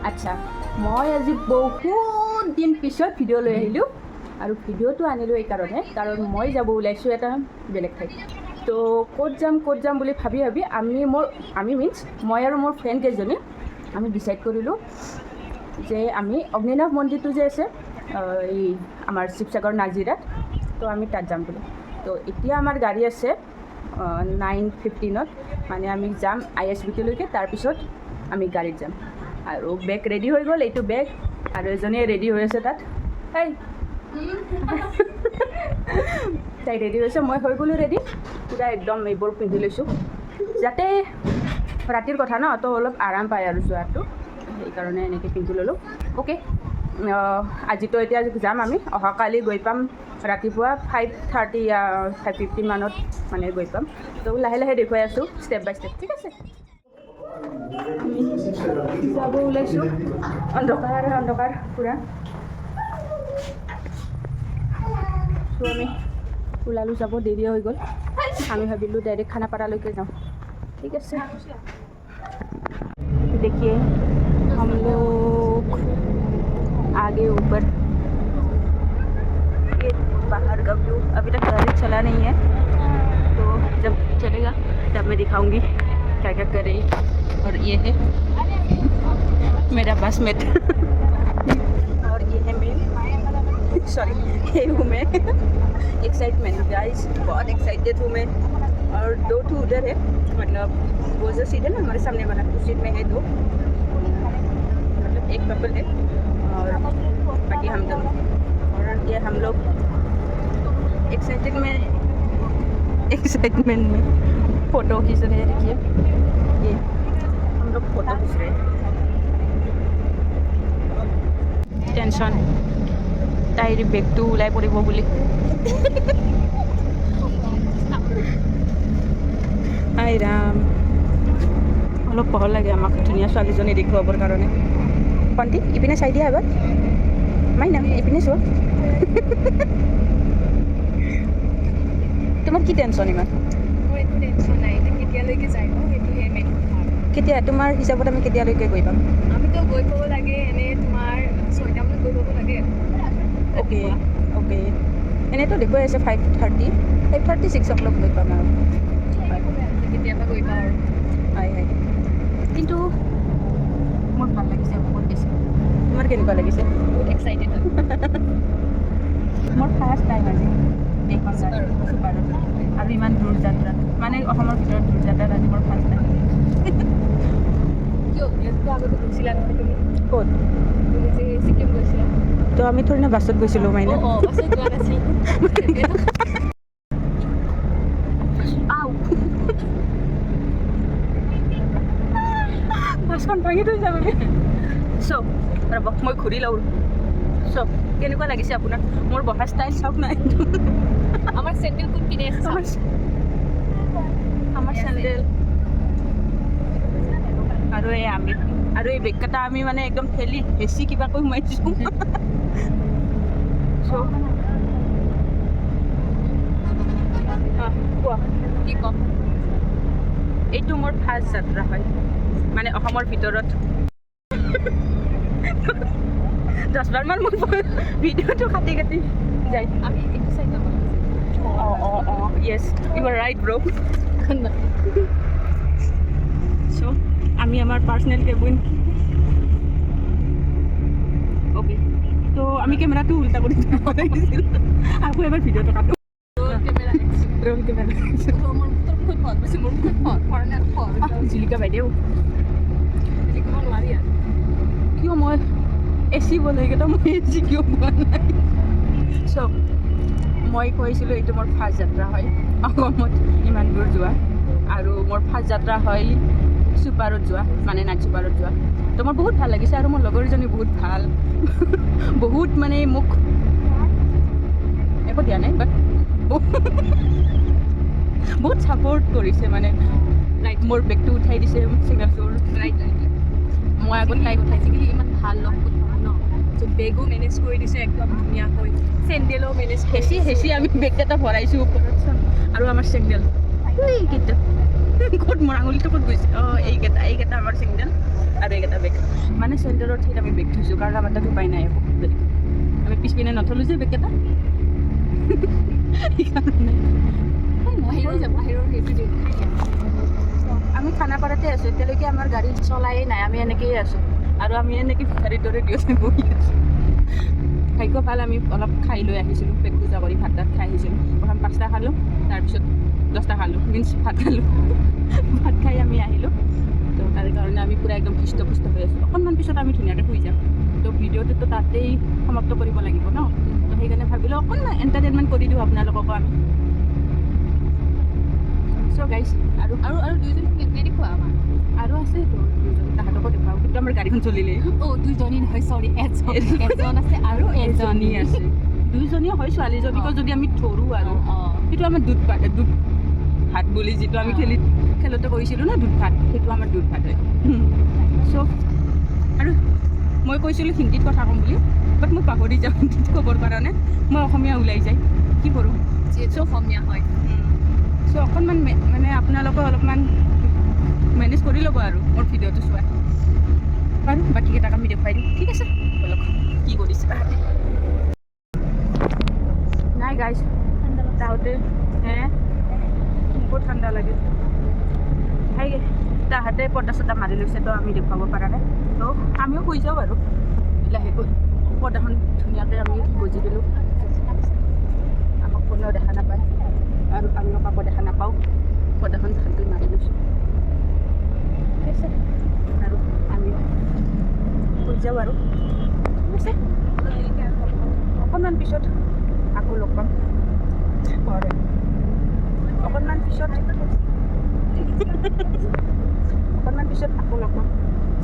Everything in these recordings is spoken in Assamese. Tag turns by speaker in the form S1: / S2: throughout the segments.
S1: আচ্ছা মই আজি বহুত দিন পিছত ভিডিঅ' লৈ আহিলোঁ আৰু ভিডিঅ'টো আনিলোঁ এইকাৰণে কাৰণ মই যাব ওলাইছোঁ এটা বেলেগ ঠাইত তো ক'ত যাম বুলি ভাবি আমি মিন্স মই আৰু মোৰ ফ্ৰেণ্ড কেইজনী আমি ডিচাইড কৰিলোঁ যে আমি অগ্নিনাভ মন্দিৰটো যে আছে এই আমাৰ শিৱসাগৰ নাজিৰাত তো আমি তাত যাম বুলি তো এতিয়া আমাৰ গাড়ী আছে 9:15 মানে আমি যাম ISBT-লৈকে তাৰপিছত আমি গাড়ীত যাম আৰু বেগ ৰেডি হৈ গ'ল এইটো বেগ আৰু এজনীয়ে ৰেডি হৈ আছে তাত তাই ৰেডি হৈছে মই হৈ গ'লোঁ ৰেডি পূৰা একদম এইবোৰ পিন্ধি লৈছোঁ যাতে ৰাতিৰ কথা ন তো অলপ আৰাম পায় আৰু যোৱাটো সেইকাৰণে এনেকৈ পিন্ধি ল'লোঁ অ'কে আজিতো এতিয়া যাম আমি অহাকালি গৈ পাম ৰাতিপুৱা 5:30 या 5:15 মানত মানে গৈ পাম তো লাহে লাহে দেখুৱাই আছোঁ ষ্টেপ বাই ষ্টেপ ঠিক আছে আমি যাব ওলাইছোঁ অন্ধকাৰ পূৰা তো আমি ওলালোঁ যাব দেৰি হৈ গ'ল আমি ভাবিলোঁ ডাইৰেক্ট খানাপাৰালৈকে যাওঁ ঠিক আছে देखिए हम लोग आगे ऊपर ये बाहर का व्यू अभी तक गाड़ी चला नहीं है तो जब चलेगा तब मैं दिखाऊंगी क्या क्या कर रही और ये है मेरा बसमेट और ये है मैं सॉरी ये हूँ मैं एक्साइटमेंट गाइस बहुत एक्साइटेड हूँ मैं और 2 उधर है मतलब वो जो सीट है ना हमारे सामने वाला उस सीट में है 2 मतलब एक कपल है और बाकी हम दोनों और ये हम लोग एक्साइटमेंट में फ़ोटो खींच रहे हैं देखिए ये हम लोग फ़ोटो खींच रहे हैं टेंशन ताईर बेगटो ওলাই পৰিব বুলি আই ৰাম অলপ পহল লাগে আমাক ধুনীয়া ছোৱালীজনী দেখুৱাবৰ কাৰণে ভণ্টি ইপিনে চাই দিয়া এবাৰ মাইনা ইপিনে চোৱা তোমাৰ কি টেনশ্যন ইমান
S2: মোৰ একো টেনশ্যন নাই কেতিয়ালৈকে যাই ন সেইটোহে মেইন
S1: কেতিয়া তোমাৰ হিচাপত আমি কেতিয়ালৈকে গৈ পাম
S2: আমিতো গৈ পাব লাগে এনে তোমাৰ 6টা মানত গৈ পাব লাগে
S1: অ'কে এনেইতো দেখুৱাই আছে 5:30 6 o'clock গৈ পাম আৰু
S2: কেতিয়াবা গৈ পাওঁ আৰু
S1: হয় কিন্তু মোৰ ভাল লাগিছে বহুত বেছি তোমাৰ কেনেকুৱা লাগিছে
S2: বহুত এক্সাইটেড
S1: মোৰ ফাৰ্ষ্ট টাইম আজি এইখন চুপাৰত আৰু ইমান দূৰ যাত্ৰা মানে অসমৰ ভিতৰত দূৰ যাত্ৰাত আজি মোৰ ফাৰ্ষ্ট টাইম
S2: কিয় ইয়াততো আগতে গৈছিলা নহয় তুমি
S1: ক'ত
S2: তুমি যে ছিকিম গৈছিলা
S1: তো আমি থৰি না বাছত গৈছিলোঁ মাইনা
S2: বাছত যোৱা নাছিল
S1: বাছখন ভাঙি থৈ যাব চ' ৰ'ব মই ঘূৰি লওঁ চ' কেনেকুৱা লাগিছে আপোনাৰ মোৰ বহা ষ্টাইল চাওক নাই
S2: আমাৰ চেণ্ডেল কোন পিনে আছে
S1: আমাৰ চেণ্ডেল আৰু এই বেগকেইটা আমি মানে একদম ঠেলি হেঁচি কিবাকৈ সোমাইছোঁ চ' কোৱা
S2: কি ক'ম
S1: এইটো মোৰ ফাৰ্ষ্ট যাত্ৰা হয় মানে অসমৰ ভিতৰত 10বাৰমান মোৰ ভিডিঅ'টো কাটি যায়
S2: আমি এইটো চাই যাব
S1: অঁ য়েছ ইউ আৰ ৰাইট ব্ৰ' চ' আমি আমাৰ পাৰ্চনেল কেবিন অ'কে তো আমি কেমেৰাটো উল্টা কৰি দিছিল আকৌ এবাৰ ভিডিঅ'টো কাটো ৰ'ল কেমেৰা জিলিকা বাইদেউ কিয় মই এচি বনাইকেইটা মই এচি কিয় পোৱা নাই চ' মই কৈছিলোঁ এইটো মোৰ ফাৰ্ষ্ট যাত্ৰা হয় অসমত ইমান দূৰ যোৱা আৰু মোৰ ফাৰ্ষ্ট যাত্ৰা হয় চুপাৰত যোৱা মানে নাইট চুপাৰত যোৱা তো মোৰ বহুত ভাল লাগিছে আৰু মোৰ লগৰজনী বহুত ভাল বহুত মানে মোক একো দিয়া নাই বাট বহুত ছাপৰ্ট কৰিছে মানে
S2: ৰাইট
S1: মোৰ বেগটো উঠাই দিছে চিগনেলটোৰ
S2: ৰাইট
S1: মই আগত তাইক উঠাইছোঁ
S2: আজিকালি ইমান ভাল লগ নহয় ন ত' বেগো মেনেজ কৰি দিছে একদম ধুনীয়াকৈ চেণ্ডেলো মেনেজ
S1: হেঁচি আমি বেগকেইটা ভৰাইছোঁ ওপৰত আৰু আমাৰ চেণ্ডেল কেইটা ক'ত মোৰ আঙুলিটো ক'ত গৈছে এইকেইটা আমাৰ চেণ্ডেল আৰু এইকেইটা বেগ মানে চেণ্ডেলৰ ঠাইত আমি বেগ থৈছোঁ কাৰণ আমাৰ তাত উপায় নাই একো বেগ আমি পিছপিনে নথলোঁ যে বেগকেইটা সেইকাৰণে আমি খানাপাৰাতে আছোঁ এতিয়ালৈকে আমাৰ গাড়ী চলায়েই নাই আমি এনেকৈয়ে আছোঁ আৰু আমি এনেকৈ ভিখাৰীৰ দৰে দিওঁতে বহি আছোঁ ভাগ্য ভাল আমি অলপ খাই লৈ আহিছিলোঁ পেট পূজা কৰি ভাত তাত খাই আহিছিলোঁ প্ৰথম 5টা খালোঁ তাৰপিছত 10টা খালোঁ মিনছ ভাত খালোঁ ভাত খাই আমি আহিলোঁ তো তাৰ কাৰণে আমি পূৰা একদম হৃষ্টপুষ্ট হৈ আছোঁ অকণমান পিছত আমি ধুনীয়াকৈ শুই যাম তো ভিডিঅ'টোতো তাতেই সমাপ্ত কৰিব লাগিব ন তো সেইকাৰণে ভাবিলোঁ অকণমান এণ্টাৰটেইনমেণ্ট কৰি দিওঁ আপোনালোককো আমি চ' গাইছ আৰু
S2: দুইজনী নেদেখোৱা আমাৰ
S1: আৰু আছে তো দুজন তাহাঁতকো দেখাওঁ কিন্তু আমাৰ গাড়ীখন চলিলেই
S2: দুইজনী নহয় চৰি এজন আছে আৰু
S1: এজনী আছে দুইজনীয়ে হয় ছোৱালীজনীকো যদি আমি ধৰোঁ আৰু সেইটো আমাৰ দুধ ভাত বুলি যিটো আমি খেলতে কৰিছিলোঁ ন দুধ ভাত সেইটো আমাৰ দুধ ভাত হয় চ' আৰু মই কৈছিলোঁ হিন্দীত কথা ক'ম বুলি বাট মই পাহৰি যাওঁ হিন্দীত ক'বৰ কাৰণে মই অসমীয়া ওলাই যায় কি কৰোঁ
S2: যিহেতু অসমীয়া হয়
S1: চ' অকণমান মানে আপোনালোকে অলপমান মেনেজ কৰি ল'ব আৰু মোৰ ভিডিঅ'টো চোৱা বাৰু বাকীকেইটাক আমি দেখুৱাই দিম ঠিক আছে বলক কি কৰিছে তাহাঁতে নাই গাইছ তাহাঁতে বহুত ঠাণ্ডা লাগে সেই তাহাঁতে পৰ্দা চৰ্দা মাৰি লৈছে তো আমি দেখুৱাব পৰা নাই তো আমিও শুই যাওঁ আৰু লাহেকৈ পৰ্দাখন ধুনীয়াকৈ আমি গজি দিলোঁ আমাক কোনেও দেখা নাপায় আৰু আমিও কাকো দেখা নাপাওঁ পৰ্দাখন ভালকৈ মাৰি লৈছোঁ ঠিক আছে আৰু আমিও শুই যাওঁ আৰু ঠিক আছে অকণমান পিছত আকৌ লগ পাম অকণমান পিছত আকৌ লগ পাম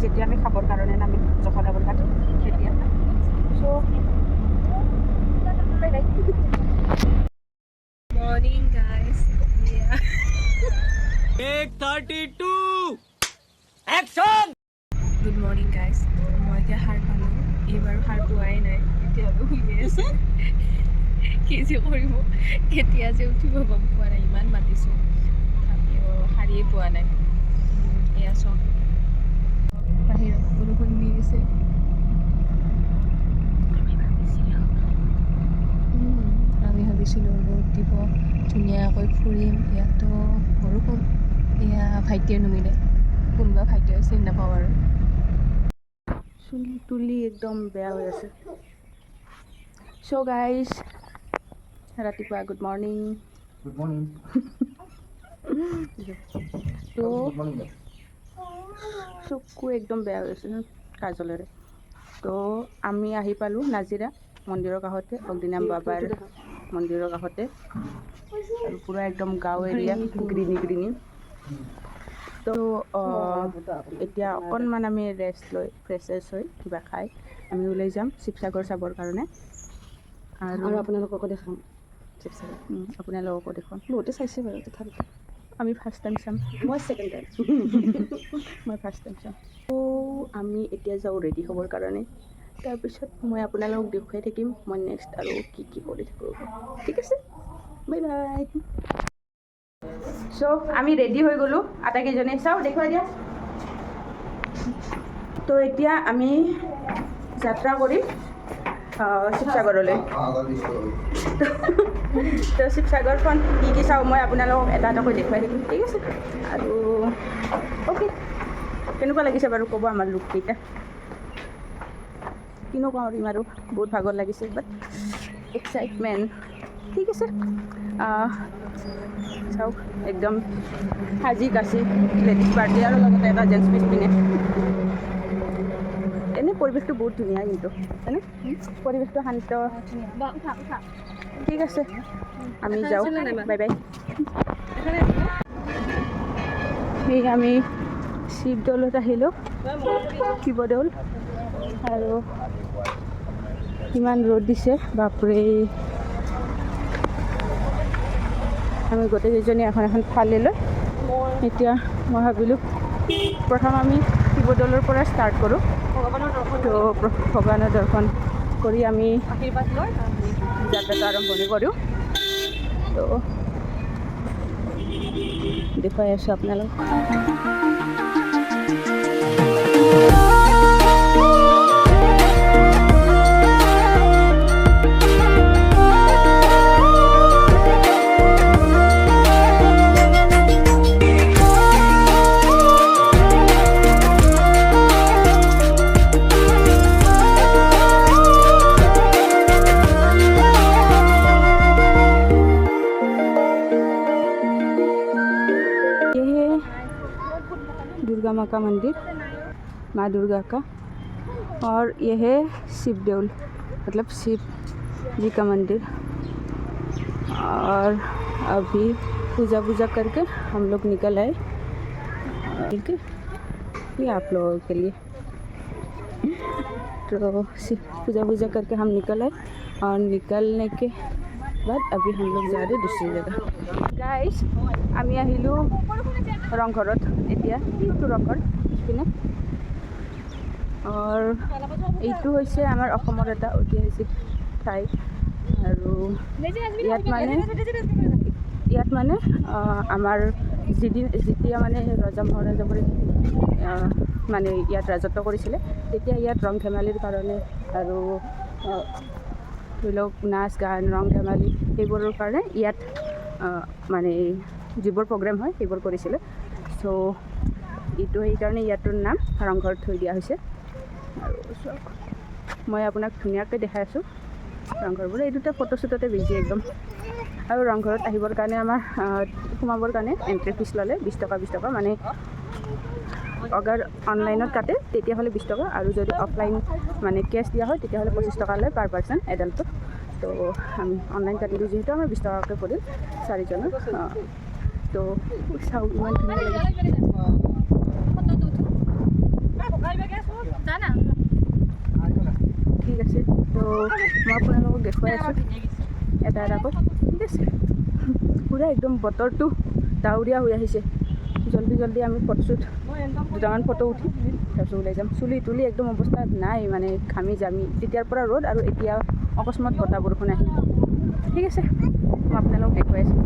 S1: যেতিয়া আমি খাবৰ কাৰণে আমি জখা ডাবল কাটিম তেতিয়া so' bye bye
S2: morning guys
S3: 8:32 Action!
S2: Good morning guys মই এতিয়া সাৰ পালোঁ এইবাৰো সাৰ পোৱাই নাই এতিয়াও শুই আছে কি যে কৰিব কেতিয়া যে উঠিব গম পোৱা নাই ইমান মাতিছোঁ তথাপিও সাৰিয়ে পোৱা নাই এয়া চাওক বাহিৰত বৰষুণ দি আছে আমি ভাবিছিলোঁ ৰ'দ দিব ধুনীয়াকৈ ফুৰিম ইয়াতো বৰষুণ এয়া ভাইটিয়ে নুমিলে কোনোবা ভাইটিয়ে চিনি নাপাওঁ আৰু
S1: চুলি তুলি একদম বেয়া হৈ আছে চ' গাইজ ৰাতিপুৱা গুড মৰ্ণিং
S3: Good morning.
S1: তো
S3: Good morning.
S1: চকু একদম বেয়া হৈ আছে কাজলেৰে তো আমি আহি পালোঁ নাজিৰা মন্দিৰৰ কাষতে অগ্নিনাম বাবাৰ মন্দিৰৰ কাষতে আৰু পূৰা একদম গাঁও এৰিয়া গ্ৰীণি তো এতিয়া অকণমান আমি ৰেষ্ট লৈ ফ্ৰেছ হৈ কিবা খাই আমি ওলাই যাম শিৱসাগৰ চাবৰ কাৰণে আৰু
S2: আপোনালোককো দেখাম শিৱসাগৰ
S1: আপোনালোককো দেখুৱাম
S2: বহুতে চাইছে বাৰু তথাপিতো
S1: আমি ফাৰ্ষ্ট টাইম চাম
S2: মই ছেকেণ্ড টাইম
S1: মই ফাৰ্ষ্ট টাইম চাম তো আমি এতিয়া যাওঁ ৰেডি হ'বৰ কাৰণে তাৰপিছত মই আপোনালোকক দেখুৱাই থাকিম মই নেক্সট আৰু কি কৰি থাকোঁ ঠিক আছে বাই বাই চ' আমি ৰেডি হৈ গ'লোঁ আটাইকেইজনে চাওঁ দেখুৱাই দিয়া তো এতিয়া আমি যাত্ৰা কৰিম শিৱসাগৰলৈ তো শিৱসাগৰখন কি চাওঁ মই আপোনালোকক এটা এটাকৈ দেখুৱাই থাকিম ঠিক আছে আৰু অ'কে কেনেকুৱা লাগিছে বাৰু ক'ব আমাৰ লুককেইটা কিনো কৰিম আৰু বহুত ভাগৰ লাগিছে বাট এক্সাইটমেণ্ট ঠিক আছে চাওক একদম সাজি কাচি লেডিজ পাৰ্টি আৰু লগতে এটা জেণ্টছ পিচ পিনে এনেই পৰিৱেশটো বহুত ধুনীয়া কিন্তু হয়নে পৰিৱেশটো শান্ত ঠিক আছে আমি যাওঁ বাই বাই সেই আমি শিৱদৌলত আহিলোঁ শিৱদৌল আৰু ইমান ৰ'দ দিছে বাপৰে আমি গোটেইকেইজনী এখন ফালি লৈ এতিয়া মই ভাবিলোঁ প্ৰথম আমি শিৱদৌলৰ পৰা ষ্টাৰ্ট কৰোঁ তো ভগৱানৰ দৰ্শন কৰি আমি
S2: আশীৰ্বাদ লৈ
S1: যাত্ৰাটো আৰম্ভণি কৰোঁ তো দেখুৱাই আছোঁ আপোনালোক। दुर्गा माँ का मंदिर, माँ दुर्गा का, और यह है शिव देउल मतलब शिव जी का मंदिर। और अभी पूजा करके हम लोग निकल आए, ठीक है, ये आप लोगों के लिए। तो पूजा करके हम निकल आए, और निकलने के बाद अभी हम लोग जा रहे दूसरी जगह। गाइस আমি আহিলোঁ ৰংঘৰত এতিয়া, এইটো ৰংঘৰ পিনে। আৰু এইটো হৈছে আমাৰ অসমৰ এটা ঐতিহাসিক ঠাই। আৰু ইয়াত মানে আমাৰ যেতিয়া মানে ৰজা মহাৰাজাবোৰে মানে ইয়াত ৰাজত্ব কৰিছিলে, তেতিয়া ইয়াত ৰং ধেমালিৰ কাৰণে আৰু ধৰি লওক নাচ গান ৰং ধেমালি সেইবোৰৰ কাৰণে ইয়াত মানে যিবোৰ প্ৰগ্ৰেম হয় সেইবোৰ কৰিছিলে। চ' এইটো সেইকাৰণে ইয়াৰটোৰ নাম ৰংঘৰ থৈ দিয়া হৈছে। আৰু মই আপোনাক ধুনীয়াকৈ দেখাই আছোঁ ৰংঘৰবোৰ। এই দুটা ফটোশ্বুটতে বিজি একদম। আৰু ৰংঘৰত আহিবৰ কাৰণে আমাৰ সোমাবৰ কাৰণে এণ্ট্ৰি ফিজ ল'লে 20 টকা মানে অগাৰ অনলাইনত কাটে তেতিয়াহ'লে 20 টকা, আৰু যদি অফলাইন মানে কেছ দিয়া হয় তেতিয়াহ'লে 25 টকা লয় পাৰ পাৰ্চন এডাল্টত। তো আমি অনলাইন কাটিলোঁ যিহেতু আমাৰ 20 টকাকৈ পৰিল 4জনৰ। তো চাওঁ ইমান ধুনীয়া লাগিছে। ঠিক আছে, তো মই আপোনালোকক দেখুৱাই আছোঁ এটা এটাকৈ। ঠিক আছে, পূৰা একদম বতৰটো ডাৱৰীয়া হৈ আহিছে। জল্দি আমি ফটোশ্বুট দুটামান ফটো উঠি তাৰপিছত ওলাই যাম। চুলি তুলি একদম অৱস্থা নাই, মানে ঘামি জামি তেতিয়াৰ পৰা ৰ'দ, আৰু এতিয়া অকস্মাত বতাহ বৰষুণ আহিল। ঠিক আছে, মই আপোনালোকক দেখুৱাই আছোঁ।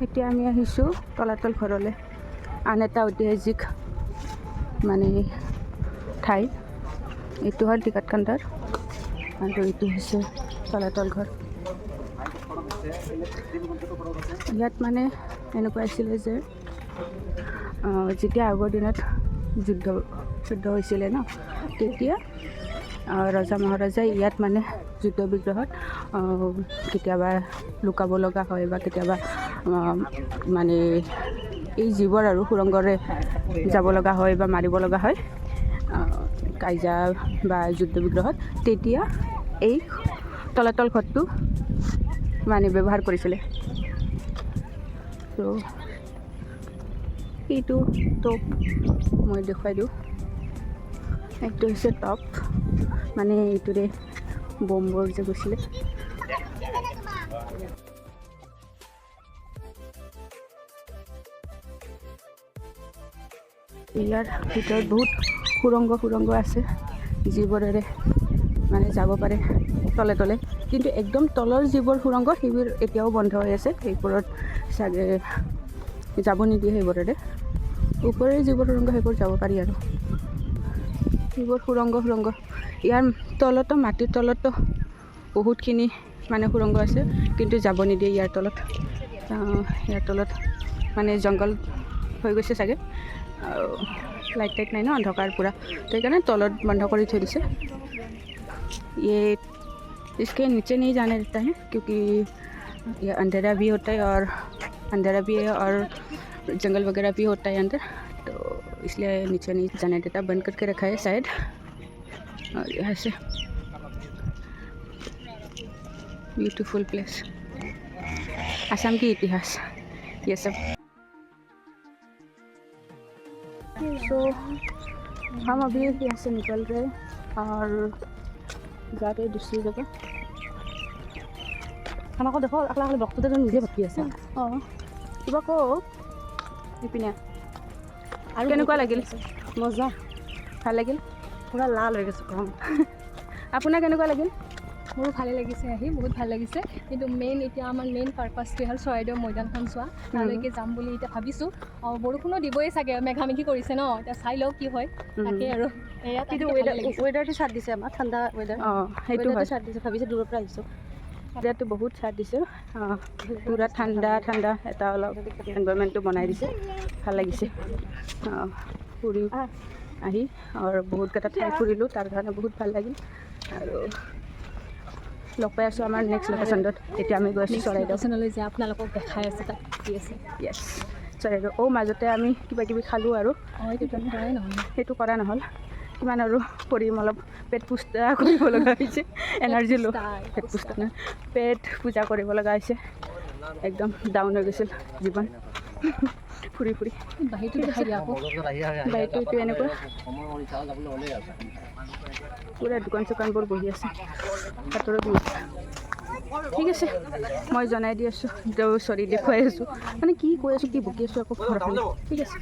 S1: এতিয়া আমি আহিছোঁ তলাতল ঘৰলৈ, আন এটা ঐতিহাসিক মানে ঠাই। এইটো হ'ল টিকট কাউণ্টাৰ, আৰু এইটো হৈছে তলাতল ঘৰ। ইয়াত মানে এনেকুৱা আছিলে যে যেতিয়া আগৰ দিনত যুদ্ধ হৈছিলে ন, তেতিয়া ৰজা মহাৰাজাই ইয়াত মানে যুদ্ধ বিগ্ৰহত কেতিয়াবা লুকাব লগা হয়, বা কেতিয়াবা মানে এই জীৱৰ আৰু সুৰংগৰে যাব লগা হয় বা মাৰিব লগা হয় কাজিয়া বা যুদ্ধ বিগ্ৰহত, তেতিয়া এই তলাতল ঘৰটো মানে ব্যৱহাৰ কৰিছিলে। তো এইটো টপ মই দেখুৱাই দিওঁ। এইটো হৈছে টপ, মানে এইটোৰে বম্বৰ যে গৈছিলে। ইয়াৰ ভিতৰত বহুত সুৰংগ আছে, যিবোৰেৰে মানে যাব পাৰে তলে। কিন্তু একদম তলৰ যিবোৰ সুৰংগ সেইবোৰ এতিয়াও বন্ধ হৈ আছে, সেইবোৰত চাগে যাব নিদিয়ে সেইবোৰেৰে। ওপৰে যিবোৰ সুৰংগ সেইবোৰ যাব পাৰি। আৰু সেইবোৰ সুৰংগ ইয়াৰ তলতো, মাটিৰ তলতো বহুতখিনি মানে সুৰংগ আছে, কিন্তু যাব নিদিয়ে ইয়াৰ তলত মানে জংঘল হৈ গৈছে চাগে, আৰু লাইট নাই ন, অন্ধকাৰ পূৰা, তো সেইকাৰণে তলত বন্ধ কৰি থৈ দিছে। इसके नीचे नहीं जाने देता है, क्योंकि ये अंधेरा भी होता है और जंगल वगैरह भी होता है अंदर, तो इसलिए नीचे नहीं जाने देता, बंद करके रखा है शायद। और यहाँ से ब्यूटीफुल प्लेस, असम की इतिहास ये सब। तो हम अभी यहाँ से निकल रहे और जा रहे दूसरी जगह। আমাকো দেখো আকলা আকলা বক্ততে নিজে ভাবি আছে। অঁ কিবা কো ইপিনে কেনেকুৱা লাগিল?
S4: মজা,
S1: ভাল লাগিল?
S4: পূৰা লাল হৈ গৈছে গৰম।
S1: আপোনাৰ কেনেকুৱা লাগিল?
S2: মোৰো ভালে লাগিছে আহি, বহুত ভাল লাগিছে। কিন্তু এতিয়া আমাৰ মেইন পাৰ্পাছটোৱে হ'ল চৰাইদেউ মৈদামখন চোৱা। তালৈকে যাম বুলি এতিয়া ভাবিছোঁ। বৰষুণো দিবই চাগে, মেঘামেঘি কৰিছে ন, এতিয়া চাই লওঁ কি হয়। তাকে আৰু এয়া
S4: কিন্তু ৱেডাৰটো চাট দিছে আমাৰ, ঠাণ্ডা ৱেডাৰ।
S1: অঁ সেইটো হয়,
S4: চাট দিছে, ভাবিছে দূৰৰ পৰা আহিছোঁ।
S1: এতিয়াতো বহুত চাট দিছে। অঁ পূৰা ঠাণ্ডা ঠাণ্ডা এটা অলপ এনভাইৰমেণ্টটো বনাই দিছে, ভাল লাগিছে। অঁ ফুৰি আহি আৰু বহুতকেইটা ঠাই ফুৰিলোঁ, তাৰ কাৰণে বহুত ভাল লাগিল। আৰু লগ পাই আছোঁ আমাৰ নেক্সট লোকেশ্যনত। এতিয়া আমি গৈ আছোঁ চৰাইদেউ।
S2: লোকেশ্যনলৈ যে আপোনালোকক দেখাই আছে, তাত কি আছে।
S1: য়েছ, চৰাইদেউ। মাজতে আমি কিবা কিবি খালোঁ আৰু
S2: এইটো কৰাই নহ'ল,
S1: সেইটো কৰা নহ'ল। কিমান আৰু কৰিম, অলপ পেট পুষ্টা কৰিব লগা হৈছে, এনাৰ্জি ল' পেট পুষ্টা নহয়, পেট পূজা কৰিব লগা হৈছে। একদম ডাউন হৈ গৈছিল জীৱন ফুৰি ফুৰি।
S2: বাহিৰটো দেখাই দিয়া আকৌ।
S1: বাৰীটো এইটো এনেকুৱা পূৰা দোকান চোকানবোৰ বহি আছে, হাতৰ বিহুত। ঠিক আছে, মই জনাই দি আছোঁ, দেখুৱাই আছোঁ, মানে কি কৈ আছোঁ, কি বকি আছোঁ আকৌ ঘৰ ফালে। ঠিক আছে,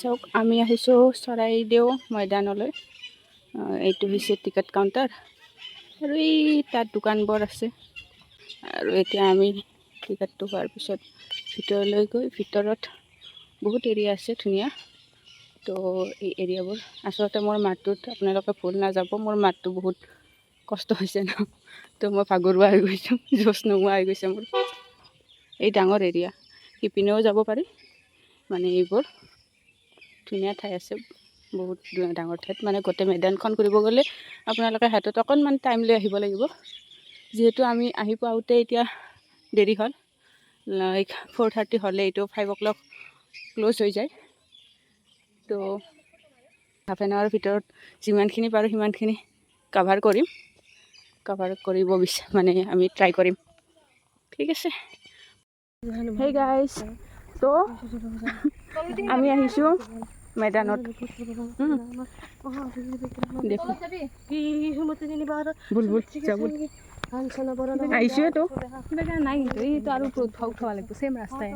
S1: চাওক আমি আহিছোঁ চৰাইদেউ মৈদানলৈ। এইটো হৈছে টিকেট কাউণ্টাৰ আৰু এই তাত দোকানবোৰ আছে। আৰু এতিয়া আমি টিকেটটো হোৱাৰ পিছত ভিতৰলৈ গৈ, ভিতৰত বহুত এৰিয়া আছে ধুনীয়া। তো এই এৰিয়াবোৰ আচলতে মোৰ মাতটোত আপোনালোকে ভুল নাযাব, মোৰ মাতটো বহুত কষ্ট হৈছে ন, তো মই ভাগৰুৱা হৈ গৈছোঁ, জোচ নোহোৱা হৈ গৈছে মোৰ। এই ডাঙৰ এৰিয়া, সিপিনেও যাব পাৰি, মানে এইবোৰ ধুনীয়া ঠাই আছে, বহুত ডাঙৰ ঠাইত। মানে গোটেই মেদানখন ঘূৰিব গ'লে আপোনালোকে হাতত অকণমান টাইম লৈ আহিব লাগিব। যিহেতু আমি আহি পাওঁতে এতিয়া দেৰি হ'ল, লাইক 4:30 হ'লে, এইটো 5 o'clock ক্ল'জ হৈ যায়। তো হাফ এন আৱাৰৰ ভিতৰত যিমানখিনি পাৰোঁ সিমানখিনি কাভাৰ কৰিম, মানে আমি ট্ৰাই কৰিম। ঠিক আছে, হেই গাইজ। তো আমি আহিছোঁ মৈদানত। দেখোঁ বুলবুল যাবুল আহিছোঁতো,
S2: নাই কিন্তু এইটো আৰু উঠোৱা লাগিব, চেম ৰাস্তাই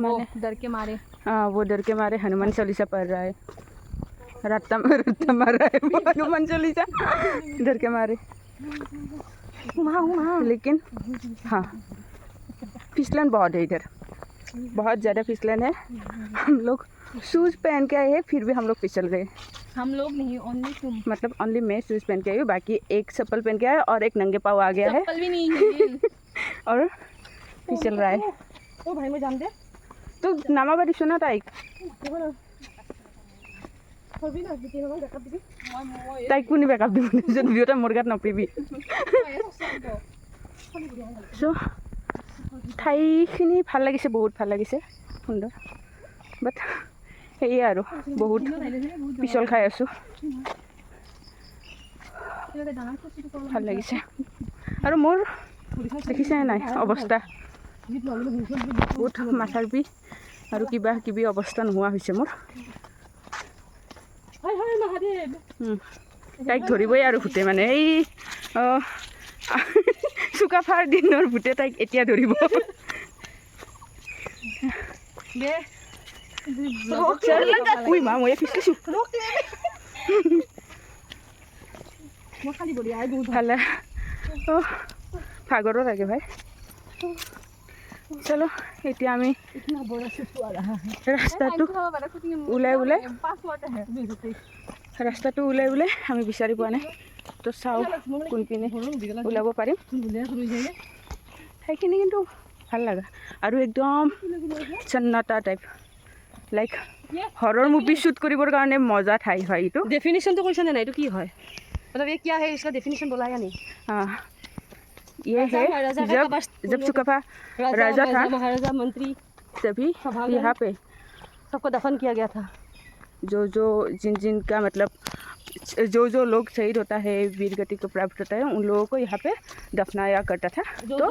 S1: মানে
S2: डर के मारे।
S1: हाँ, वो डर के मारे हनुमान चालीसा पढ़ रहा है, रत्ता मार रहा है वो हनुमान चालीसा, डर के मारे। लेकिन हाँ, फिसलन बहुत है इधर, बहुत ज़्यादा फिसलन है। हम लोग शूज़ पहन के आए हैं, फिर भी हम लोग फिसल गए।
S2: हम लोग नहीं, ओनली तुम।
S1: मतलब ओनली मैं शूज़ पहन के आई हूँ, बाकी एक चप्पल पहन के आया और एक नंगे पाँव आ गया है
S2: चप्पल भी नहीं है
S1: और फिसल रहा है।
S4: ओ भाई मैं जान दे
S1: तो नामा बारी सुना ताइक তাইক কোনে বেকআপ দিব, নিজৰ ভিডিঅ'টা মোৰ গাত নপৰিবি। চ' ঠাইখিনি ভাল লাগিছে, বহুত ভাল লাগিছে, সুন্দৰ। বাট সেয়ে আৰু বহুত পিছল খাই আছোঁ, ভাল লাগিছে। আৰু মোৰ দেখিছেনে নাই অৱস্থা, বহুত মাথাৰ বিষ আৰু কিবা কিবি অৱস্থা নোহোৱা হৈছে মোৰ। তাইক ধৰিবই আৰু ভূতে, মানে এই চুকাফাৰ দিনৰ ভূতে তাইক এতিয়া ধৰিব। উই মা, মই ফিচলিছোঁ। ভালে ভাগৰো লাগে ভাই। চলো এতিয়া আমি ৰাস্তাটো ওলাই আমি বিচাৰি পোৱা নাই, তো চাওঁ কোনপিনে ওলাব পাৰিম। সেইখিনি কিন্তু ভাল লগা আৰু একদম চন্নাটা type, like horror movie shoot কৰিবৰ কাৰণে মজা ঠাই হয় এইটো।
S4: डेफिनेशन तो क्वेश्चन है ना, ये क्या है, मतलब ये क्या है, इसका डेफिनेशन बोला या नहीं?
S1: हाँ, ये है जब चुकाफा राजा था,
S4: महाराजा मंत्री
S1: तभी यहाँ पे
S4: सबको दफन किया गया था।
S1: जो जिन का मतलब जो लोग शहीद होता है, वीर गति को प्राप्त होता है, उन लोगों को यहाँ पे दफनाया करता था। तो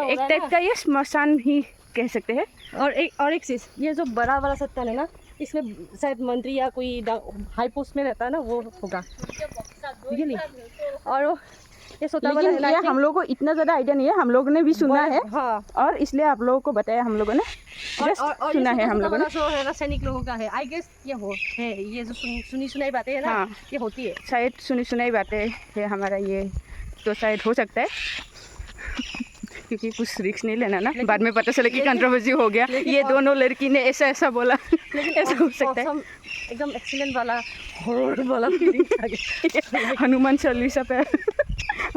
S1: एक टाइप का ये स्मशान ही कह सकते हैं।
S4: और एक चीज़, ये जो बड़ा वाला सत्ता है ना, इसमें शायद मंत्री या कोई हाई पोस्ट में रहता है ना, वो होगा, ठीक है नहीं? और ये सोता वाला
S1: लेकिन
S4: है
S1: ये
S4: ना,
S1: हम लोगों को इतना ज़्यादा आइडिया नहीं है, हम लोगों ने भी सुना है
S4: हाँ।
S1: और इसलिए आप लोगों को बताया हम लोगों ने, Just सुना है हम लोगों ने।
S4: जो है ना सैनिक लोगों का है, आई गेस ये हो है, ये जो सुनी सुनाई बातें है ना,
S1: हाँ।
S4: ये होती है।
S1: शायद सुनी सुनाई बातें है हमारा ये, तो शायद हो सकता है क्योंकि कुछ रिस्क नहीं लेना ना, बाद में पता चले कि कंट्रोवर्सी हो गया, ये दोनों लड़की ने ऐसा ऐसा बोला, ऐसा हो सकता है।
S4: awesome, एकदम एक्सीलेंट वाला हॉरर वाला फीलिंग आ गया।
S1: हनुमान चालीसा पे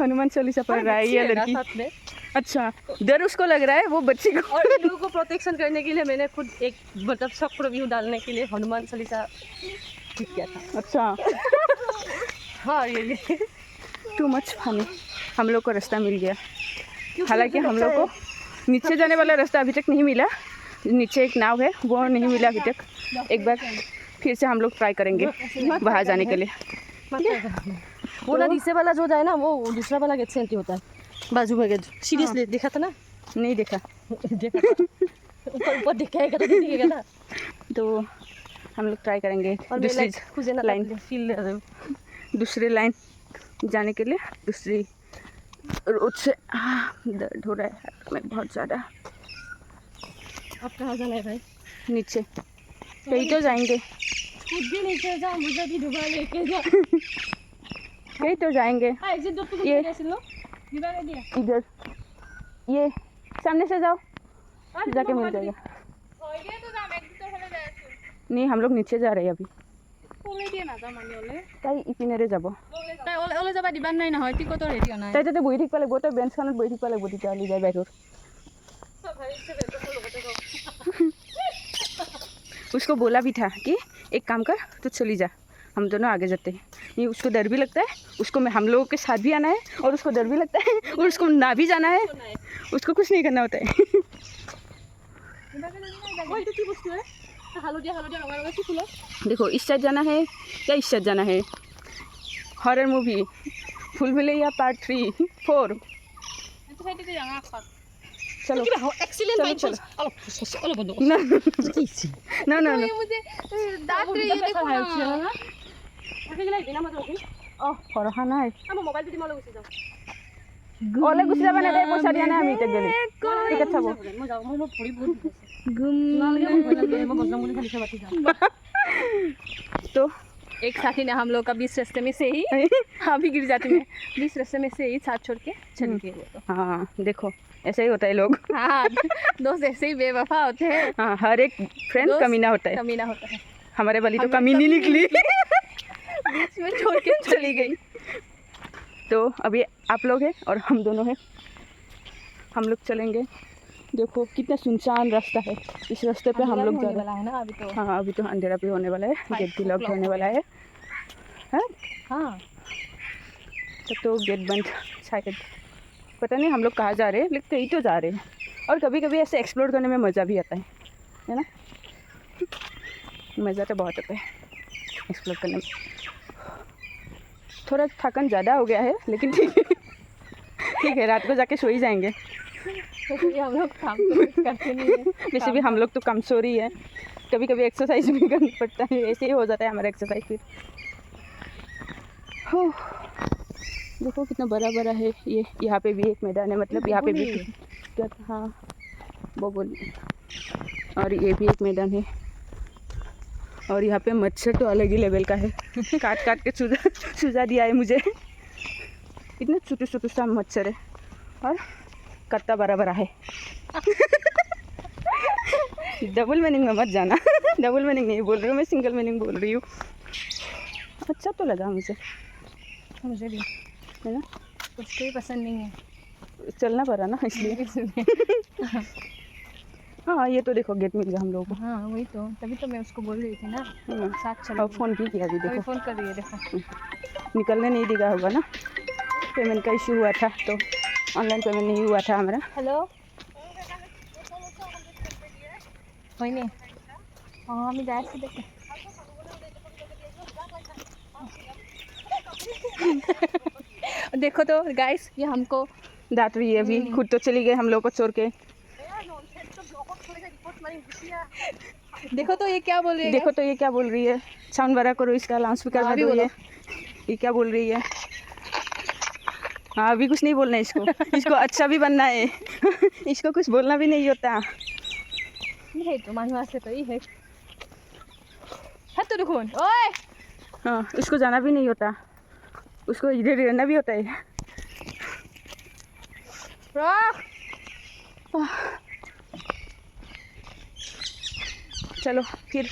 S1: हनुमान चालीसा पढ़ रहा है ये लड़की।
S4: साथ में
S1: अच्छा, डर उसको लग रहा है वो बच्ची को।
S4: और इन लोगों को प्रोटेक्शन करने के लिए मैंने खुद एक मतलब शॉक रिव्यू डालने के लिए हनुमान चालीसा ठीक किया था।
S1: अच्छा,
S4: हाँ ये
S1: टू मच फनी। हम लोग को रास्ता मिल गया, हालांकि हम लोग को नीचे जाने वाला रास्ता अभी तक नहीं मिला, नीचे एक नाव है वो नहीं मिला अभी तक। एक बार फिर से हम लोग ट्राई करेंगे वहाँ जाने के लिए।
S4: वो ना नीचे वाला जो जाए ना वो दूसरा वाला गेट से एंट्री होता है, बाजू में गेट। सीरियसली देखा था ना?
S1: नहीं देखा।
S4: देखा था। ऊपर दिखाएगा तो दिखेगा ना।
S1: तो हम लोग ट्राई करेंगे
S4: और
S1: दूसरी
S4: खुजे ना
S1: लाइन,
S4: फील
S1: दूसरी लाइन जाने के लिए, दूसरी रोड से। दर्द हो रहा है हाथ में बहुत ज़्यादा।
S4: आप कहाँ जाना है भाई?
S1: नीचे कहीं तो जाएंगे,
S4: खुद भी नीचे जा, मुझे भी डुबा लेके जा।
S1: कहीं तो जाएंगे। ये इधर, ये सामने से जाओ, जाके मिल जाएगा। नहीं, हम लोग नीचे जा रहे हैं अभी। তাই ইপিনেৰে যাব।
S2: তাই ওলাই যাবা দিবা নাই নহয়, টিকটৰ ৰেডি নাই।
S1: তাই তাতে বহি থাকিব লাগিব, তই বেঞ্চখনত বহি থাকিব লাগিব, তেতিয়াহ'লে যায় বাহিৰত। उसको बोला भी था कि एक काम कर, तो चली जा, हम दोनों आगे जाते हैं। ये उसको डर भी लगता है, उसको हम लोगों के साथ भी आना है, और उसको डर भी लगता है, और उसको ना भी जाना है, उसको कुछ नहीं करना होता है। देखो इस साइड जाना है या इस साइड जाना है। Horror movie Bhool Bhulaiyaa part 3, 4। चलो
S4: एक्सीलेंट भाई, चलो অলপ বন্ধ
S1: ना
S4: করছি।
S1: ना ना ना।
S2: দাঁত রে দেখো না।
S4: এখানে দিনা মাত্র কি?
S1: পঢ়া নাই।
S4: আমার মোবাইল দি মলে গুছি যাও।
S1: ওলে গুছি যাবা না, দে পইচা দিয়া নাই আমি ইতে গেলি। টিকেট চাব।
S4: মই যাও, মই ভৰি বহুত আছে। গুম নালগে মই লাগে, মই বদনাম কৰি খালি চাবাতি যাম।
S1: तो
S2: एक साथी ने हम लोग का 20 रास्ते में से ही हाँ भी गिर जाती है, 20 रास्ते में से ही साथ छोड़ के चल गए वो तो।
S1: हाँ देखो ऐसे ही होता है लोग।
S2: हाँ, दोस्त ऐसे ही बेवफा होते हैं।
S1: हाँ, हर एक फ्रेंड
S2: दोस्त
S1: कमीना होता है।
S2: कमीना होता है।
S1: हमारे वाली तो कमीनी निकली,
S2: बीच में छोड़ के
S1: चली गई। तो अभी आप लोग हैं और हम दोनों हैं, हम लोग चलेंगे। देखो कितना सुनसान रास्ता है, इस रास्ते पे हम लोग जा रहे
S2: वाला है ना अभी तो।
S1: हैं। हाँ अभी तो अंधेरा भी होने वाला है, गेट भी लॉक होने वाला है। हाँ
S2: हाँ,
S1: तो गेट बंद शायद, पता नहीं हम लोग कहाँ जा रहे हैं, लेकिन कहीं तो जा रहे हैं। और कभी कभी ऐसे एक्सप्लोर करने में मज़ा भी आता है ना? मज़ा तो बहुत आता है एक्सप्लोर करने में। थोड़ा थकान ज़्यादा हो गया है, लेकिन ठीक है, ठीक है, रात को जाके सो ही जाएंगे।
S2: तो हम लोग काम तो करते नहीं है।
S1: वैसे भी हम लोग तो कमज़ोरी है, कभी कभी एक्सरसाइज भी करना पड़ता है, ऐसे ही हो जाता है हमारा एक्सरसाइज फिर। हो देखो कितना बड़ा बड़ा है ये, यहाँ पे भी एक मैदान है, मतलब यहाँ पे भी क्या, हाँ वो बोलिए। और ये भी एक मैदान है, और यहाँ पे मच्छर तो अलग ही लेवल का है, काट काट के सुझा दिया है मुझे। इतना छोटे छोटे सा मच्छर है, और कत्ता बड़ा बड़ा है। डबल मीनिंग में मत जाना। डबल मीनिंग नहीं बोल रही हूँ मैं, सिंगल मीनिंग बोल रही हूँ। अच्छा तो लगा मुझे
S2: भी
S1: है ना,
S2: कुछ कोई पसंद नहीं है,
S1: चलना पड़ा ना इसलिए। हाँ ये तो देखो गेट मिल गया हम लोगों को।
S2: हाँ वही तो, तभी तो मैं उसको बोल रही थी ना साथ चलो।
S1: और फ़ोन भी किया अभी,
S2: अभी
S1: देखो
S2: फ़ोन कर रही है, देखो
S1: निकलने नहीं दिया होगा ना, पेमेंट का इशू हुआ था, तो ऑनलाइन पेमेंट नहीं हुआ था हमारा।
S2: हेलो হয়নি? हाँ আমি যাচ্ছি দেখে। देखो तो गाइस, ये हमको
S1: डांट रही है अभी, खुद तो चली गई हम लोग को छोड़ के।
S2: देखो तो ये क्या बोल रही है।
S1: देखो तो ये क्या बोल रही है, साउंड बड़ा करो इसका, लाउड स्पीकर
S2: हाँ,
S1: में
S2: अभी
S1: दो
S2: बोलो।
S1: ये क्या बोल रही है। हाँ अभी कुछ नहीं बोलना है इसको। इसको अच्छा भी बनना है। इसको कुछ बोलना भी नहीं होता।
S2: সেইটো মানুহ আছে তো এই সেইটো দেখোন ঐ
S1: हाँ उसको जाना भी नहीं होता, उसको इधर रहना भी होता है।
S2: ৰখ
S1: चलो फिर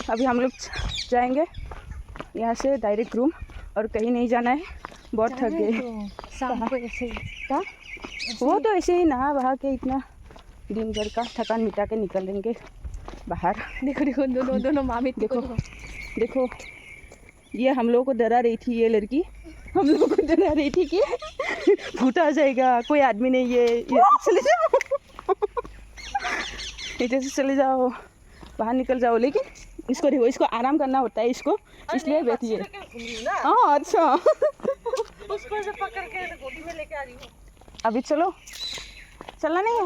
S1: अभी हम लोग जाएंगे यहाँ से डायरेक्ट रूम, और कहीं नहीं जाना है, बहुत थक गए।
S2: शाम को ऐसे
S1: कहाँ? वो तो ऐसे ही नहा बहा के इतना दिन भर का थकान मिटा के निकलेंगे बाहर।
S2: देखो देखो दोनों दोनों मामी
S1: देखो देखो, ये हम लोगों को डरा रही थी, ये लड़की हम लोगों को डरा रही थी कि भूत आ जाएगा, कोई आदमी नहीं, ये चले जाओ इधर से चले जाओ, बाहर निकल जाओ। लेकिन इसको देखो, इसको आराम करना होता है इसको, इसलिए बैठी है। हाँ अच्छा
S4: उसको से पकड़ के गोदी में लेके आ रही हूँ।
S1: अभी चलो, चलना नहीं है।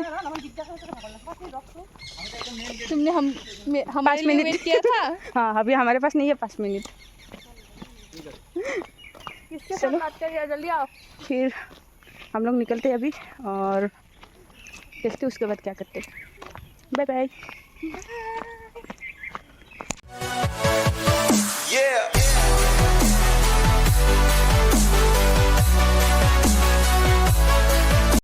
S2: तुमने हमारे लिए
S1: मिनट।
S2: वेट किया था।
S1: हाँ अभी हमारे पास नहीं है 5 मिनट।
S2: किसके साथ बात करिए, जल्दी आओ।
S1: फिर हम लोग निकलते हैं अभी, और देखते उसके बाद क्या करते। Bye bye.